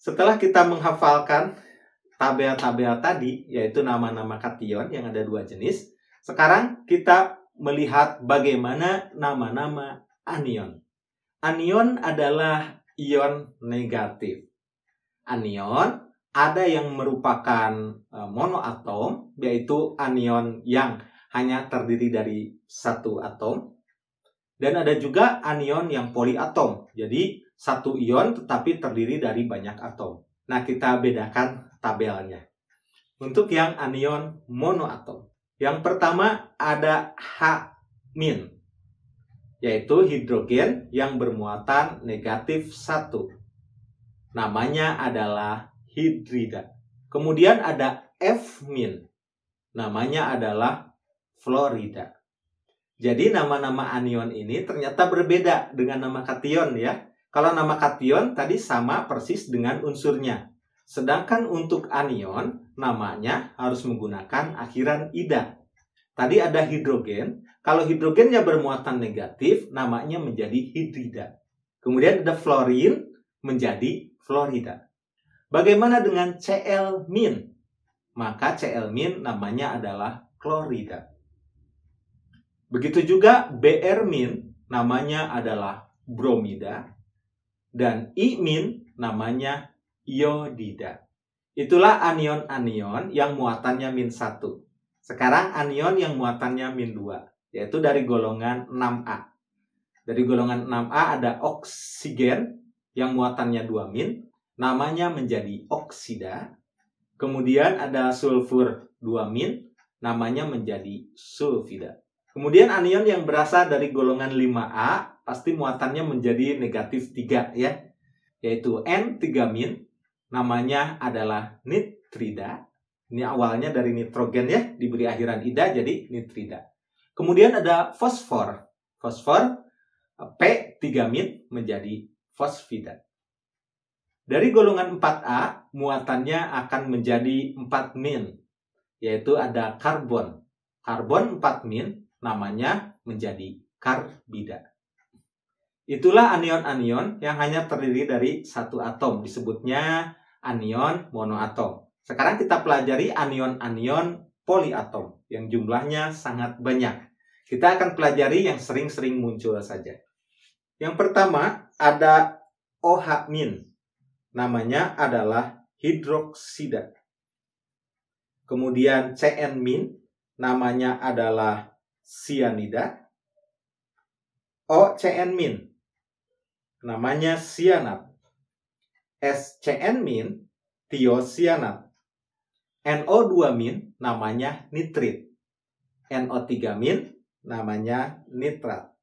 Setelah kita menghafalkan tabel-tabel tadi, yaitu nama-nama kation yang ada dua jenis, sekarang kita melihat bagaimana nama-nama anion. Anion adalah ion negatif. Anion ada yang merupakan monoatom, yaitu anion yang hanya terdiri dari satu atom. Dan ada juga anion yang poliatom, jadi satu ion tetapi terdiri dari banyak atom. Nah, kita bedakan tabelnya. Untuk yang anion monoatom, yang pertama ada H-, yaitu hidrogen yang bermuatan negatif 1. Namanya adalah hidrida. Kemudian ada F-, namanya adalah fluorida. Jadi nama-nama anion ini ternyata berbeda dengan nama kation ya. Kalau nama kation tadi sama persis dengan unsurnya. Sedangkan untuk anion namanya harus menggunakan akhiran ida. Tadi ada hidrogen. Kalau hidrogennya bermuatan negatif, namanya menjadi hidrida. Kemudian ada fluorin menjadi fluorida. Bagaimana dengan Cl-, maka Cl- namanya adalah klorida. Begitu juga Br-, namanya adalah bromida. Dan I-, namanya iodida. Itulah anion-anion yang muatannya -1. Sekarang anion yang muatannya -2, yaitu dari golongan 6A. Dari golongan 6A ada oksigen yang muatannya 2-, namanya menjadi oksida. Kemudian ada sulfur 2-, namanya menjadi sulfida. Kemudian anion yang berasal dari golongan 5A pasti muatannya menjadi negatif 3 ya, yaitu N3-, namanya adalah nitrida. Ini awalnya dari nitrogen ya, diberi akhiran ida jadi nitrida. Kemudian ada fosfor. Fosfor P3- menjadi fosfida. Dari golongan 4A muatannya akan menjadi 4-, yaitu ada karbon. Karbon 4-, namanya menjadi karbida. Itulah anion-anion yang hanya terdiri dari satu atom, disebutnya anion monoatom. Sekarang kita pelajari anion-anion poliatom yang jumlahnya sangat banyak. Kita akan pelajari yang sering-sering muncul saja. Yang pertama ada OH-, namanya adalah hidroksida. Kemudian CN-, namanya adalah sianida. OCN-, namanya sianat. SCN-, tiosianat. NO2-, namanya nitrit. NO3-, namanya nitrat.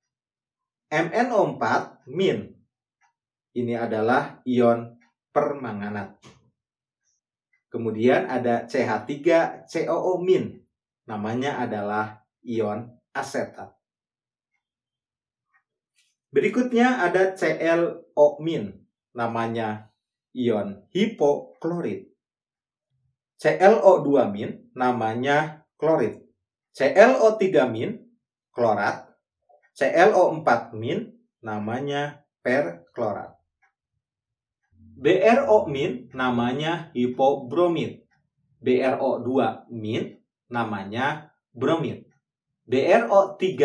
MnO4-, ini adalah ion permanganat. Kemudian ada CH3COO-, namanya adalah ion asetat. Berikutnya ada ClO-, namanya ion hipoklorit. ClO2-, namanya klorit. ClO3-, klorat. ClO4-, namanya perklorat. BrO-, namanya hipobromit. BrO2-, namanya bromit. BrO3-,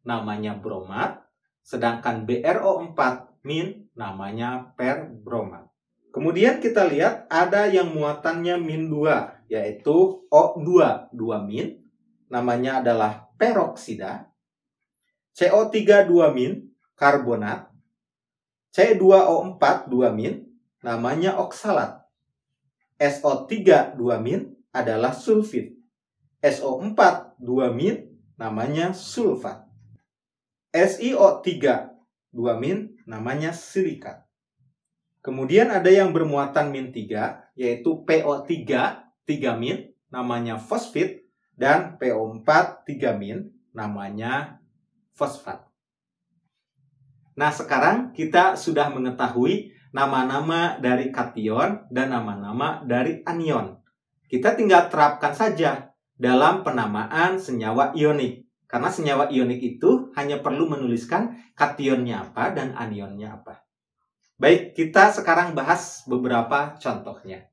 namanya bromat. Sedangkan BrO4-, namanya perbromat. Kemudian kita lihat ada yang muatannya -2, yaitu O2, 2-, namanya adalah peroksida. CO3 2-, karbonat. C2O4 2-, namanya oksalat. SO3 2-, adalah sulfit. SO4 2-, namanya sulfat. SiO3 2-, namanya silikat. Kemudian ada yang bermuatan -3, yaitu PO3 3-, namanya fosfit. Dan PO4 3-, namanya fosfat. Nah, sekarang kita sudah mengetahui nama-nama dari kation dan nama-nama dari anion. Kita tinggal terapkan saja dalam penamaan senyawa ionik. Karena senyawa ionik itu hanya perlu menuliskan kationnya apa dan anionnya apa. Baik, kita sekarang bahas beberapa contohnya.